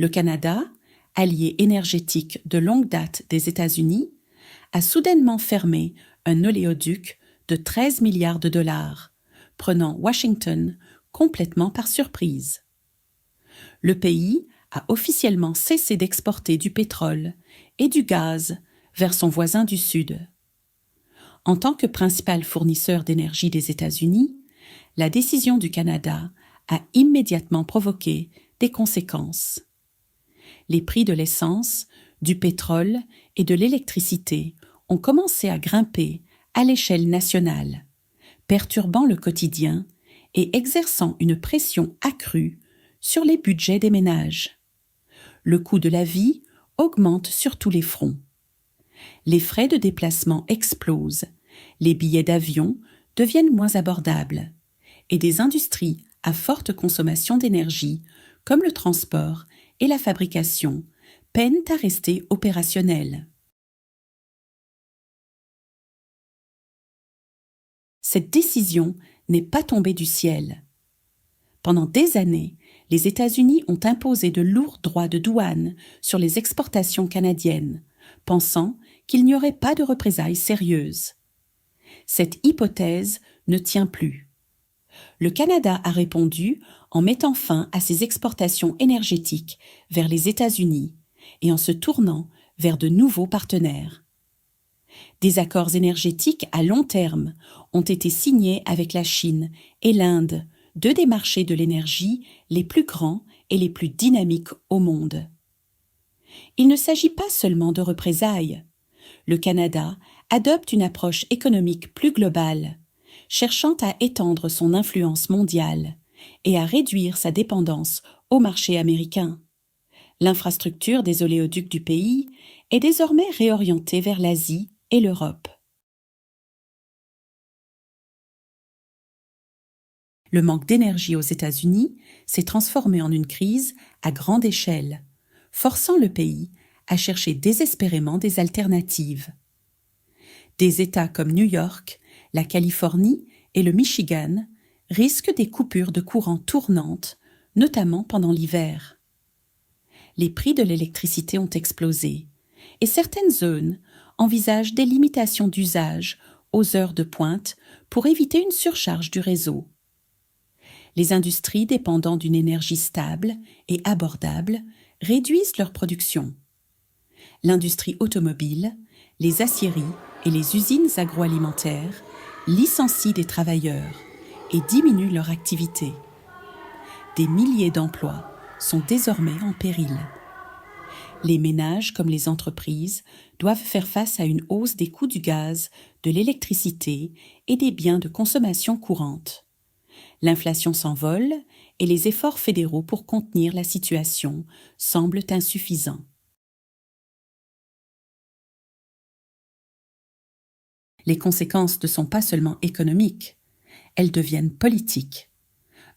Le Canada, allié énergétique de longue date des États-Unis, a soudainement fermé un oléoduc de 13 milliards de dollars, prenant Washington complètement par surprise. Le pays a officiellement cessé d'exporter du pétrole et du gaz vers son voisin du Sud. En tant que principal fournisseur d'énergie des États-Unis, la décision du Canada a immédiatement provoqué des conséquences. Les prix de l'essence, du pétrole et de l'électricité ont commencé à grimper à l'échelle nationale, perturbant le quotidien et exerçant une pression accrue sur les budgets des ménages. Le coût de la vie augmente sur tous les fronts. Les frais de déplacement explosent, les billets d'avion deviennent moins abordables, et des industries à forte consommation d'énergie, comme le transport et la fabrication, peinent à rester opérationnelles. Cette décision n'est pas tombée du ciel. Pendant des années, les États-Unis ont imposé de lourds droits de douane sur les exportations canadiennes, pensant qu'il n'y aurait pas de représailles sérieuses. Cette hypothèse ne tient plus. Le Canada a répondu en mettant fin à ses exportations énergétiques vers les États-Unis et en se tournant vers de nouveaux partenaires. Des accords énergétiques à long terme ont été signés avec la Chine et l'Inde, deux des marchés de l'énergie les plus grands et les plus dynamiques au monde. Il ne s'agit pas seulement de représailles. Le Canada adopte une approche économique plus globale, cherchant à étendre son influence mondiale et à réduire sa dépendance au marché américain. L'infrastructure des oléoducs du pays est désormais réorientée vers l'Asie et l'Europe. Le manque d'énergie aux États-Unis s'est transformé en une crise à grande échelle, forçant le pays à chercher désespérément des alternatives. Des États comme New York, la Californie et le Michigan risquent des coupures de courant tournantes, notamment pendant l'hiver. Les prix de l'électricité ont explosé et certaines zones envisagent des limitations d'usage aux heures de pointe pour éviter une surcharge du réseau. Les industries dépendant d'une énergie stable et abordable réduisent leur production. L'industrie automobile, les aciéries et les usines agroalimentaires licencient des travailleurs et diminuent leur activité. Des milliers d'emplois sont désormais en péril. Les ménages comme les entreprises doivent faire face à une hausse des coûts du gaz, de l'électricité et des biens de consommation courante. L'inflation s'envole et les efforts fédéraux pour contenir la situation semblent insuffisants. Les conséquences ne sont pas seulement économiques, elles deviennent politiques.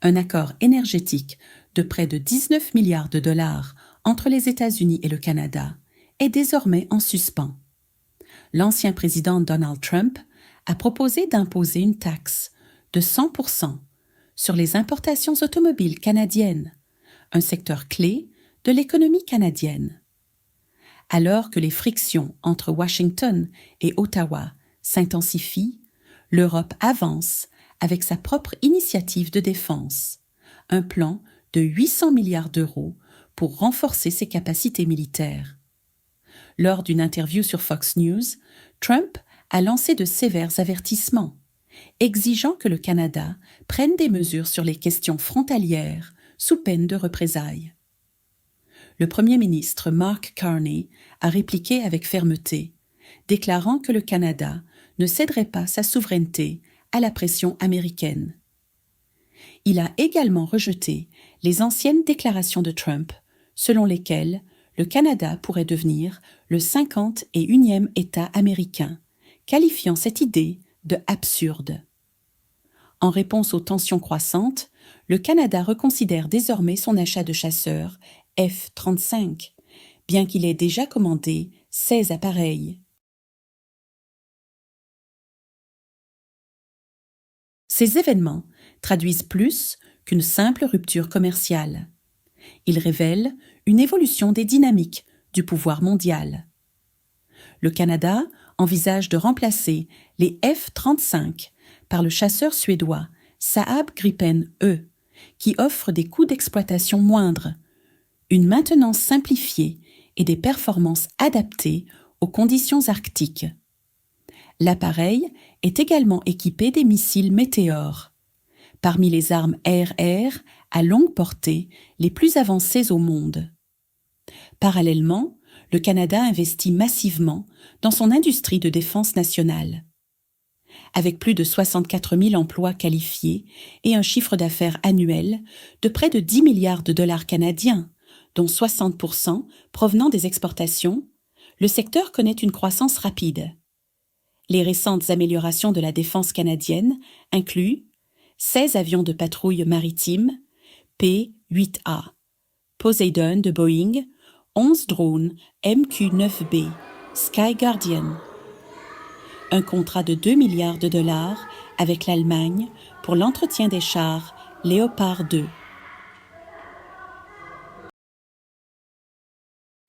Un accord énergétique de près de 19 milliards de dollars entre les États-Unis et le Canada est désormais en suspens. L'ancien président Donald Trump a proposé d'imposer une taxe de 100% sur les importations automobiles canadiennes, un secteur clé de l'économie canadienne. Alors que les frictions entre Washington et Ottawa s'intensifient, l'Europe avance avec sa propre initiative de défense, un plan de 800 milliards d'euros pour renforcer ses capacités militaires. Lors d'une interview sur Fox News, Trump a lancé de sévères avertissements, exigeant que le Canada prenne des mesures sur les questions frontalières sous peine de représailles. Le Premier ministre Mark Carney a répliqué avec fermeté, déclarant que le Canada ne céderait pas sa souveraineté à la pression américaine. Il a également rejeté les anciennes déclarations de Trump, selon lesquelles le Canada pourrait devenir le 51e État américain, qualifiant cette idée de absurde. En réponse aux tensions croissantes, le Canada reconsidère désormais son achat de chasseurs F-35, bien qu'il ait déjà commandé 16 appareils. Ces événements traduisent plus qu'une simple rupture commerciale. Ils révèlent une évolution des dynamiques du pouvoir mondial. Le Canada envisage de remplacer les F-35 par le chasseur suédois Saab Gripen E, qui offre des coûts d'exploitation moindres, une maintenance simplifiée et des performances adaptées aux conditions arctiques. L'appareil est également équipé des missiles Météor, parmi les armes air-air à longue portée les plus avancées au monde. Parallèlement, le Canada investit massivement dans son industrie de défense nationale. Avec plus de 64 000 emplois qualifiés et un chiffre d'affaires annuel de près de 10 milliards de dollars canadiens, dont 60% provenant des exportations, le secteur connaît une croissance rapide. Les récentes améliorations de la défense canadienne incluent 16 avions de patrouille maritime, P-8A, Poseidon de Boeing, 11 drones MQ-9B, Sky Guardian. Un contrat de 2 milliards de dollars avec l'Allemagne pour l'entretien des chars Léopard 2.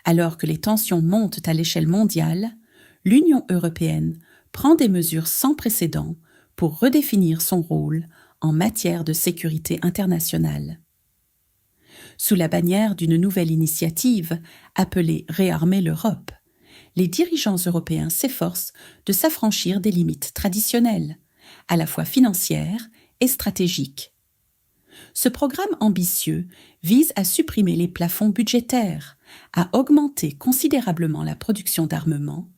Alors que les tensions montent à l'échelle mondiale, l'Union européenne prend des mesures sans précédent pour redéfinir son rôle en matière de sécurité internationale. Sous la bannière d'une nouvelle initiative appelée Réarmer l'Europe, les dirigeants européens s'efforcent de s'affranchir des limites traditionnelles, à la fois financières et stratégiques. Ce programme ambitieux vise à supprimer les plafonds budgétaires, à augmenter considérablement la production d'armement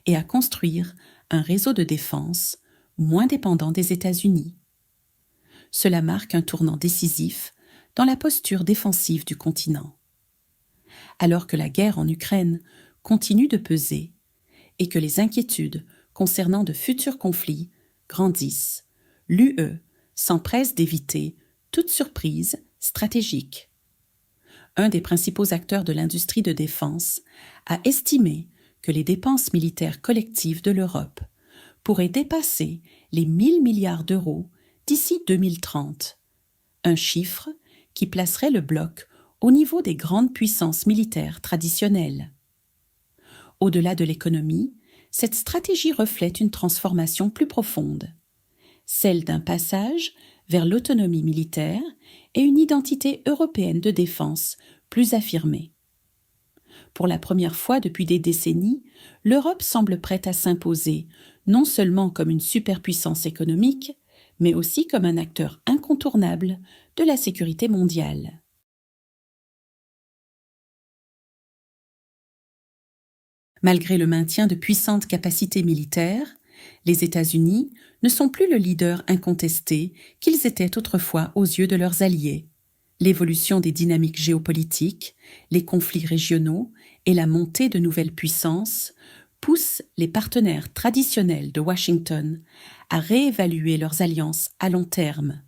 et à construire un réseau de défense moins dépendant des États-Unis. Cela marque un tournant décisif dans la posture défensive du continent. Alors que la guerre en Ukraine continue de peser et que les inquiétudes concernant de futurs conflits grandissent, l'UE s'empresse d'éviter toute surprise stratégique. Un des principaux acteurs de l'industrie de défense a estimé que les dépenses militaires collectives de l'Europe pourraient dépasser les 1 000 milliards d'euros d'ici 2030, un chiffre qui placerait le bloc au niveau des grandes puissances militaires traditionnelles. Au-delà de l'économie, cette stratégie reflète une transformation plus profonde, celle d'un passage vers l'autonomie militaire et une identité européenne de défense plus affirmée. Pour la première fois depuis des décennies, l'Europe semble prête à s'imposer non seulement comme une superpuissance économique, mais aussi comme un acteur incontournable de la sécurité mondiale. Malgré le maintien de puissantes capacités militaires, les États-Unis ne sont plus le leader incontesté qu'ils étaient autrefois aux yeux de leurs alliés. L'évolution des dynamiques géopolitiques, les conflits régionaux et la montée de nouvelles puissances poussent les partenaires traditionnels de Washington à réévaluer leurs alliances à long terme.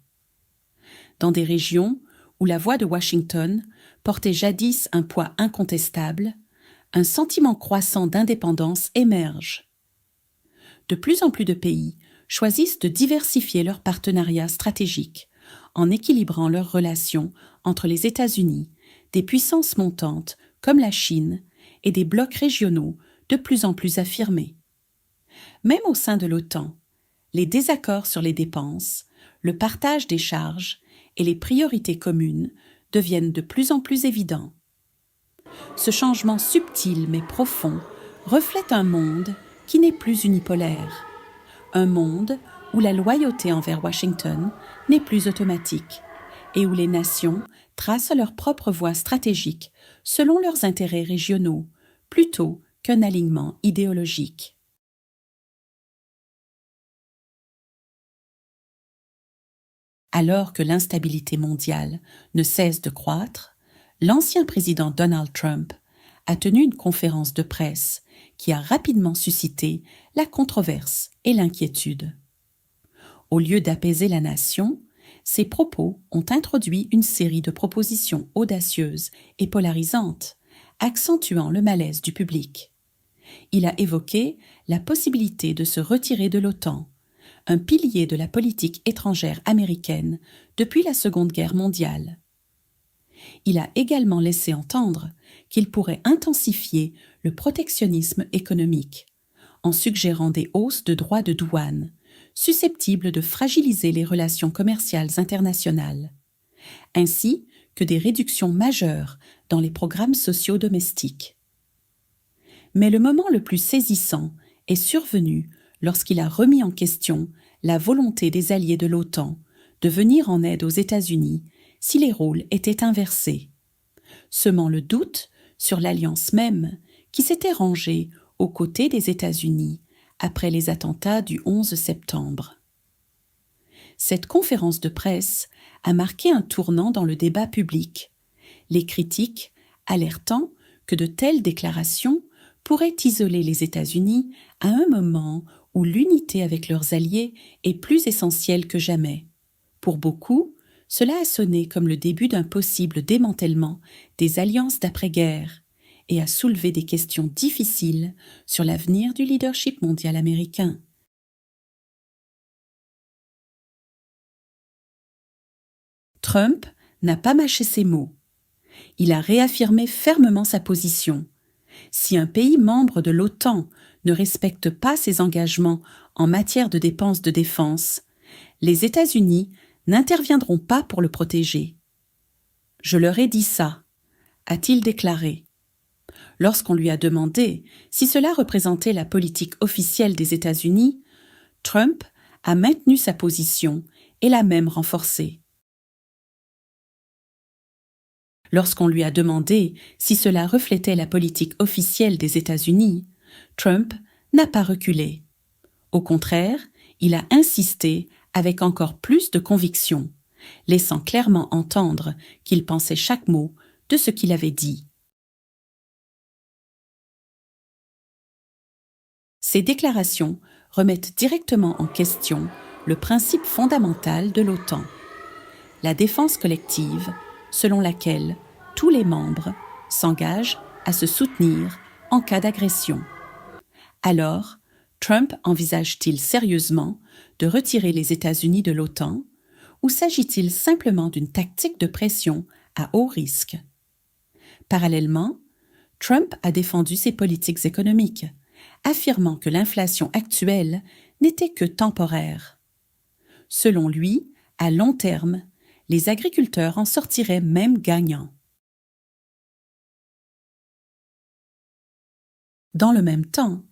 Dans des régions où la voix de Washington portait jadis un poids incontestable, un sentiment croissant d'indépendance émerge. De plus en plus de pays choisissent de diversifier leurs partenariats stratégiques en équilibrant leurs relations entre les États-Unis, des puissances montantes comme la Chine et des blocs régionaux de plus en plus affirmés. Même au sein de l'OTAN, les désaccords sur les dépenses, le partage des charges et les priorités communes deviennent de plus en plus évidents. Ce changement subtil mais profond reflète un monde qui n'est plus unipolaire, un monde où la loyauté envers Washington n'est plus automatique et où les nations tracent leur propre voie stratégique selon leurs intérêts régionaux, plutôt qu'un alignement idéologique. Alors que l'instabilité mondiale ne cesse de croître, l'ancien président Donald Trump a tenu une conférence de presse qui a rapidement suscité la controverse et l'inquiétude. Au lieu d'apaiser la nation, ses propos ont introduit une série de propositions audacieuses et polarisantes, accentuant le malaise du public. Il a évoqué la possibilité de se retirer de l'OTAN, un pilier de la politique étrangère américaine depuis la Seconde Guerre mondiale. Il a également laissé entendre qu'il pourrait intensifier le protectionnisme économique, en suggérant des hausses de droits de douane, susceptibles de fragiliser les relations commerciales internationales, ainsi que des réductions majeures dans les programmes sociaux domestiques. Mais le moment le plus saisissant est survenu lorsqu'il a remis en question la volonté des alliés de l'OTAN de venir en aide aux États-Unis si les rôles étaient inversés, semant le doute sur l'alliance même qui s'était rangée aux côtés des États-Unis après les attentats du 11 septembre. Cette conférence de presse a marqué un tournant dans le débat public, les critiques alertant que de telles déclarations pourraient isoler les États-Unis à un moment où l'unité avec leurs alliés est plus essentielle que jamais. Pour beaucoup, cela a sonné comme le début d'un possible démantèlement des alliances d'après-guerre et a soulevé des questions difficiles sur l'avenir du leadership mondial américain. Trump n'a pas mâché ses mots. Il a réaffirmé fermement sa position. Si un pays membre de l'OTAN ne respecte pas ses engagements en matière de dépenses de défense, les États-Unis n'interviendront pas pour le protéger. « Je leur ai dit ça », a-t-il déclaré. Lorsqu'on lui a demandé si cela représentait la politique officielle des États-Unis, Trump a maintenu sa position et l'a même renforcée. Lorsqu'on lui a demandé si cela reflétait la politique officielle des États-Unis, Trump n'a pas reculé. Au contraire, il a insisté avec encore plus de conviction, laissant clairement entendre qu'il pensait chaque mot de ce qu'il avait dit. Ces déclarations remettent directement en question le principe fondamental de l'OTAN, la défense collective, selon laquelle tous les membres s'engagent à se soutenir en cas d'agression. Alors, Trump envisage-t-il sérieusement de retirer les États-Unis de l'OTAN ou s'agit-il simplement d'une tactique de pression à haut risque? Parallèlement, Trump a défendu ses politiques économiques, affirmant que l'inflation actuelle n'était que temporaire. Selon lui, à long terme, les agriculteurs en sortiraient même gagnants. Dans le même temps,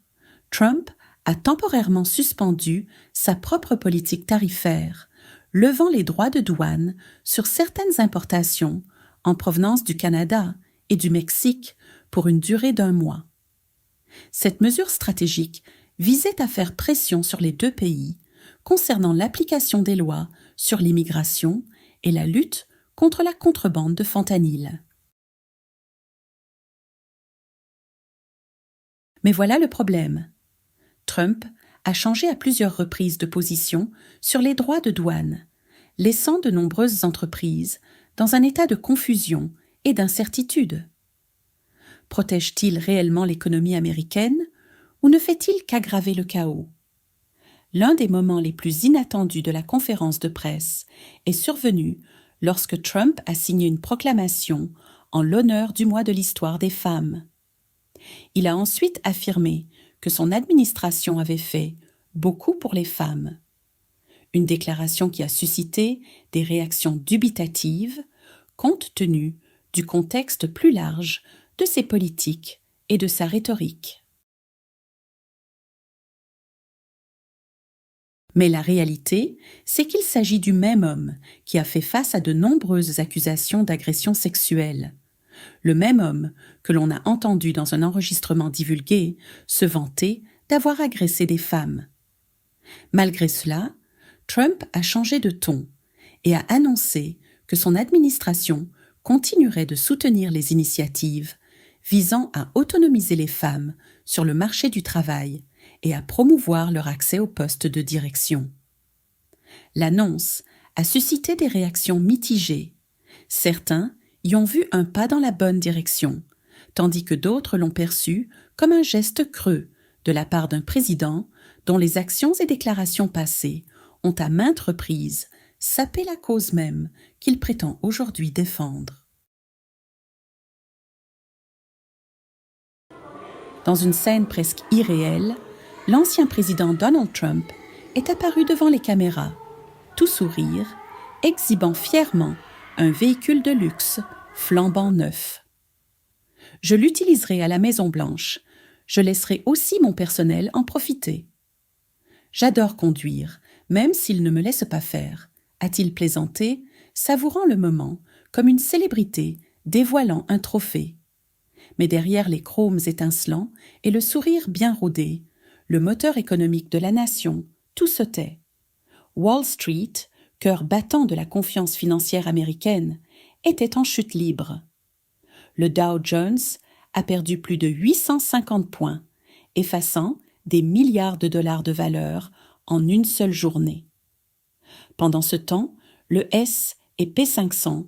Trump a temporairement suspendu sa propre politique tarifaire, levant les droits de douane sur certaines importations en provenance du Canada et du Mexique pour une durée d'1 mois. Cette mesure stratégique visait à faire pression sur les deux pays concernant l'application des lois sur l'immigration et la lutte contre la contrebande de fentanyl. Mais voilà le problème. Trump a changé à plusieurs reprises de position sur les droits de douane, laissant de nombreuses entreprises dans un état de confusion et d'incertitude. Protège-t-il réellement l'économie américaine ou ne fait-il qu'aggraver le chaos? L'un des moments les plus inattendus de la conférence de presse est survenu lorsque Trump a signé une proclamation en l'honneur du mois de l'histoire des femmes. Il a ensuite affirmé que son administration avait fait beaucoup pour les femmes. Une déclaration qui a suscité des réactions dubitatives compte tenu du contexte plus large de ses politiques et de sa rhétorique. Mais la réalité, c'est qu'il s'agit du même homme qui a fait face à de nombreuses accusations d'agression sexuelle. Le même homme que l'on a entendu dans un enregistrement divulgué se vanter d'avoir agressé des femmes. Malgré cela, Trump a changé de ton et a annoncé que son administration continuerait de soutenir les initiatives visant à autonomiser les femmes sur le marché du travail et à promouvoir leur accès aux postes de direction. L'annonce a suscité des réactions mitigées. Certains y ont vu un pas dans la bonne direction, tandis que d'autres l'ont perçu comme un geste creux de la part d'un président dont les actions et déclarations passées ont à maintes reprises sapé la cause même qu'il prétend aujourd'hui défendre. Dans une scène presque irréelle, l'ancien président Donald Trump est apparu devant les caméras, tout sourire, exhibant fièrement un véhicule de luxe flambant neuf. « Je l'utiliserai à la Maison-Blanche. Je laisserai aussi mon personnel en profiter. J'adore conduire, même s'il ne me laisse pas faire, » a-t-il plaisanté, savourant le moment comme une célébrité dévoilant un trophée. Mais derrière les chromes étincelants et le sourire bien rodé, le moteur économique de la nation, tout se tait. Wall Street, cœur battant de la confiance financière américaine, était en chute libre. Le Dow Jones a perdu plus de 850 points, effaçant des milliards de dollars de valeur en une seule journée. Pendant ce temps, le S&P 500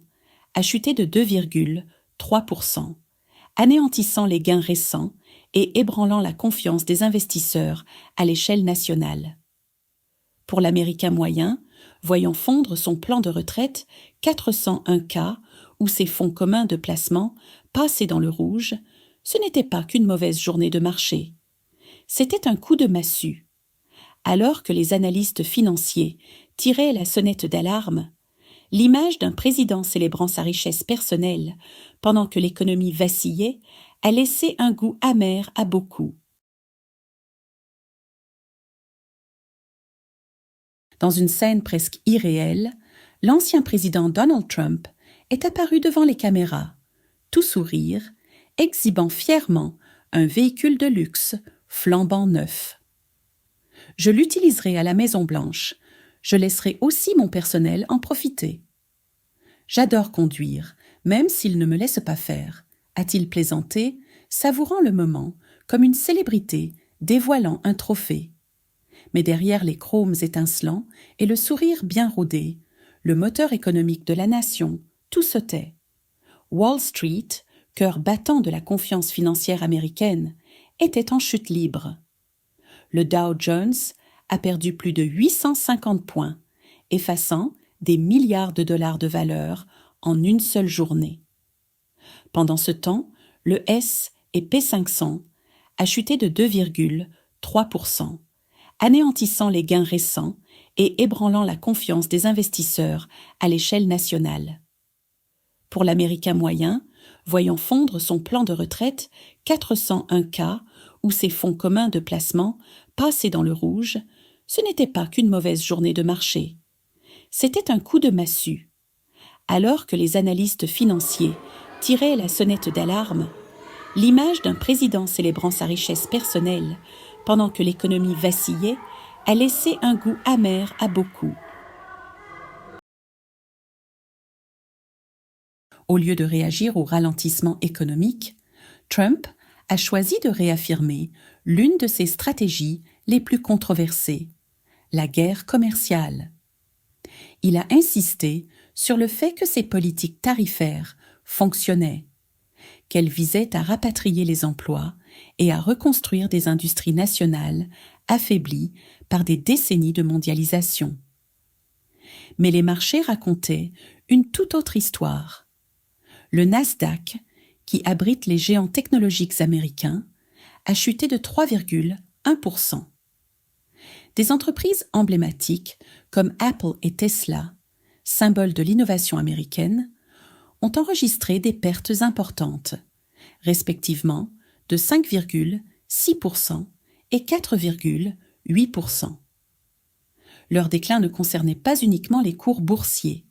a chuté de 2,3%, anéantissant les gains récents et ébranlant la confiance des investisseurs à l'échelle nationale. Pour l'Américain moyen, voyant fondre son plan de retraite 401K ou ses fonds communs de placement passés dans le rouge, ce n'était pas qu'une mauvaise journée de marché. C'était un coup de massue. Alors que les analystes financiers tiraient la sonnette d'alarme, l'image d'un président célébrant sa richesse personnelle pendant que l'économie vacillait a laissé un goût amer à beaucoup. Dans une scène presque irréelle, l'ancien président Donald Trump est apparu devant les caméras, tout sourire, exhibant fièrement un véhicule de luxe flambant neuf. « Je l'utiliserai à la Maison-Blanche. Je laisserai aussi mon personnel en profiter. J'adore conduire, même s'il ne me laisse pas faire, » a-t-il plaisanté, savourant le moment comme une célébrité dévoilant un trophée. Mais derrière les chromes étincelants et le sourire bien rodé, le moteur économique de la nation, tout se tait. Wall Street, cœur battant de la confiance financière américaine, était en chute libre. Le Dow Jones a perdu plus de 850 points, effaçant des milliards de dollars de valeur en une seule journée. Pendant ce temps, le S&P 500 a chuté de 2,3%, anéantissant les gains récents et ébranlant la confiance des investisseurs à l'échelle nationale. Pour l'Américain moyen, voyant fondre son plan de retraite 401K ou ses fonds communs de placement passés dans le rouge, ce n'était pas qu'une mauvaise journée de marché. C'était un coup de massue. Alors que les analystes financiers tiraient la sonnette d'alarme, l'image d'un président célébrant sa richesse personnelle pendant que l'économie vacillait a laissé un goût amer à beaucoup. Au lieu de réagir au ralentissement économique, Trump a choisi de réaffirmer l'une de ses stratégies les plus controversées, la guerre commerciale. Il a insisté sur le fait que ses politiques tarifaires fonctionnaient, qu'elles visaient à rapatrier les emplois et à reconstruire des industries nationales affaiblies par des décennies de mondialisation. Mais les marchés racontaient une toute autre histoire. Le Nasdaq, qui abrite les géants technologiques américains, a chuté de 3,1%. Des entreprises emblématiques comme Apple et Tesla, symboles de l'innovation américaine, ont enregistré des pertes importantes, respectivement de 5,6% et 4,8%. Leur déclin ne concernait pas uniquement les cours boursiers.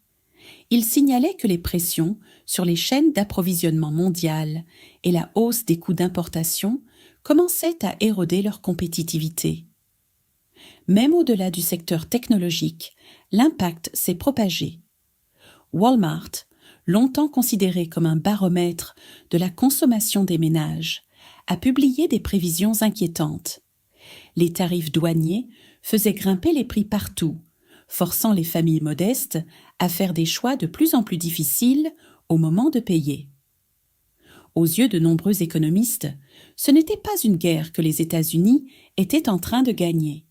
Il signalait que les pressions sur les chaînes d'approvisionnement mondiales et la hausse des coûts d'importation commençaient à éroder leur compétitivité. Même au-delà du secteur technologique, l'impact s'est propagé. Walmart, longtemps considéré comme un baromètre de la consommation des ménages, a publié des prévisions inquiétantes. Les tarifs douaniers faisaient grimper les prix partout, forçant les familles modestes à faire des choix de plus en plus difficiles au moment de payer. Aux yeux de nombreux économistes, ce n'était pas une guerre que les États-Unis étaient en train de gagner.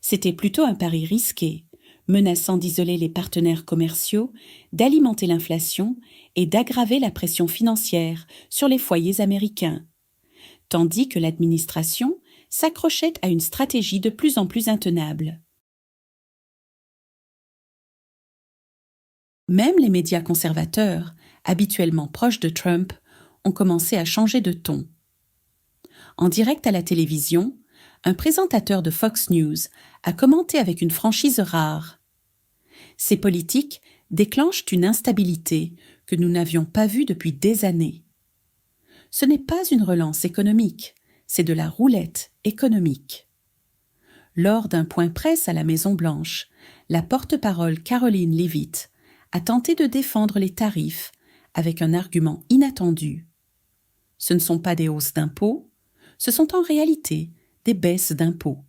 C'était plutôt un pari risqué, menaçant d'isoler les partenaires commerciaux, d'alimenter l'inflation et d'aggraver la pression financière sur les foyers américains, tandis que l'administration s'accrochait à une stratégie de plus en plus intenable. Même les médias conservateurs, habituellement proches de Trump, ont commencé à changer de ton. En direct à la télévision, un présentateur de Fox News a commenté avec une franchise rare. Ces politiques déclenchent une instabilité que nous n'avions pas vue depuis des années. Ce n'est pas une relance économique, c'est de la roulette économique. Lors d'un point presse à la Maison-Blanche, la porte-parole Karoline Leavitt a tenté de défendre les tarifs avec un argument inattendu. Ce ne sont pas des hausses d'impôts, ce sont en réalité des baisses d'impôts.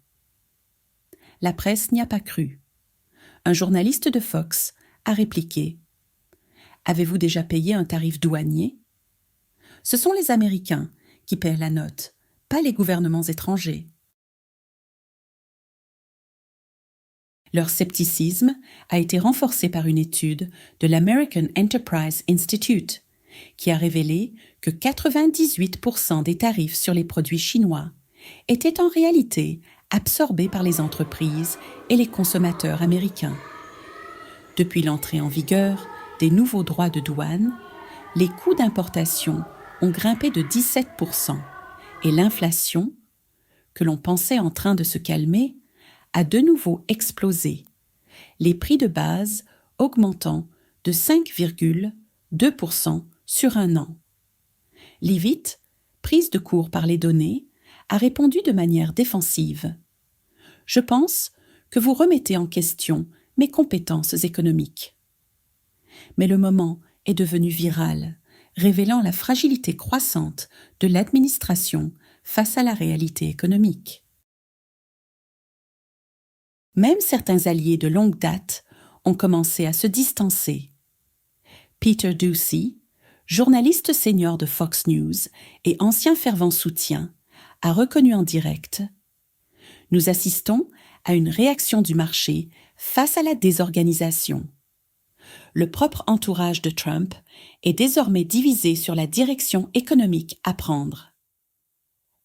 La presse n'y a pas cru. Un journaliste de Fox a répliqué « Avez-vous déjà payé un tarif douanier ?» Ce sont les Américains qui paient la note, pas les gouvernements étrangers. Leur scepticisme a été renforcé par une étude de l'American Enterprise Institute qui a révélé que 98% des tarifs sur les produits chinois étaient en réalité absorbés par les entreprises et les consommateurs américains. Depuis l'entrée en vigueur des nouveaux droits de douane, les coûts d'importation ont grimpé de 17% et l'inflation, que l'on pensait en train de se calmer, a de nouveau explosé, les prix de base augmentant de 5,2% sur un an. Leavitt, prise de court par les données, a répondu de manière défensive. « Je pense que vous remettez en question mes compétences économiques. » Mais le moment est devenu viral, révélant la fragilité croissante de l'administration face à la réalité économique. Même certains alliés de longue date ont commencé à se distancer. Peter Doocy, journaliste senior de Fox News et ancien fervent soutien, a reconnu en direct « Nous assistons à une réaction du marché face à la désorganisation. Le propre entourage de Trump est désormais divisé sur la direction économique à prendre. »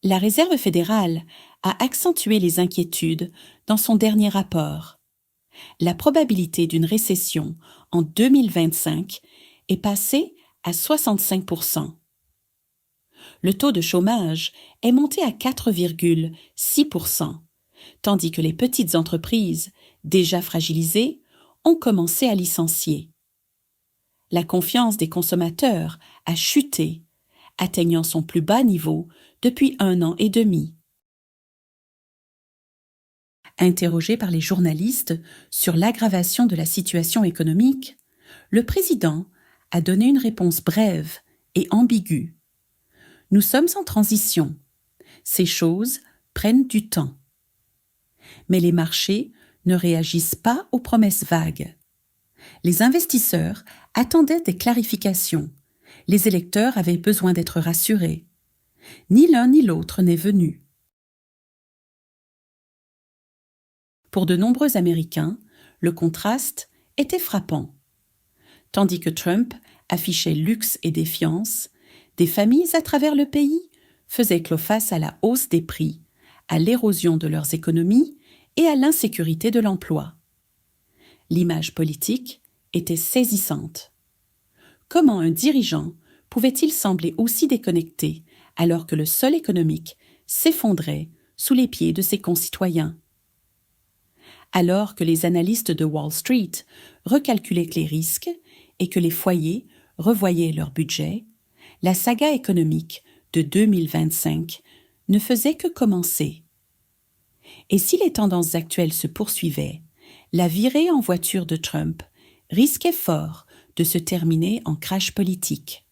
La Réserve fédérale a accentué les inquiétudes dans son dernier rapport. La probabilité d'une récession en 2025 est passée à 65%. Le taux de chômage est monté à 4,6%, tandis que les petites entreprises, déjà fragilisées, ont commencé à licencier. La confiance des consommateurs a chuté, atteignant son plus bas niveau depuis 1 an et demi. Interrogé par les journalistes sur l'aggravation de la situation économique, le président a donné une réponse brève et ambiguë. « Nous sommes en transition. Ces choses prennent du temps. » Mais les marchés ne réagissent pas aux promesses vagues. Les investisseurs attendaient des clarifications. Les électeurs avaient besoin d'être rassurés. Ni l'un ni l'autre n'est venu. Pour de nombreux Américains, le contraste était frappant. Tandis que Trump affichait luxe et défiance, des familles à travers le pays faisaient clos face à la hausse des prix, à l'érosion de leurs économies et à l'insécurité de l'emploi. L'image politique était saisissante. Comment un dirigeant pouvait-il sembler aussi déconnecté alors que le sol économique s'effondrait sous les pieds de ses concitoyens? Alors que les analystes de Wall Street recalculaient les risques et que les foyers revoyaient leur budget, la saga économique de 2025 ne faisait que commencer. Et si les tendances actuelles se poursuivaient, la virée en voiture de Trump risquait fort de se terminer en crash politique.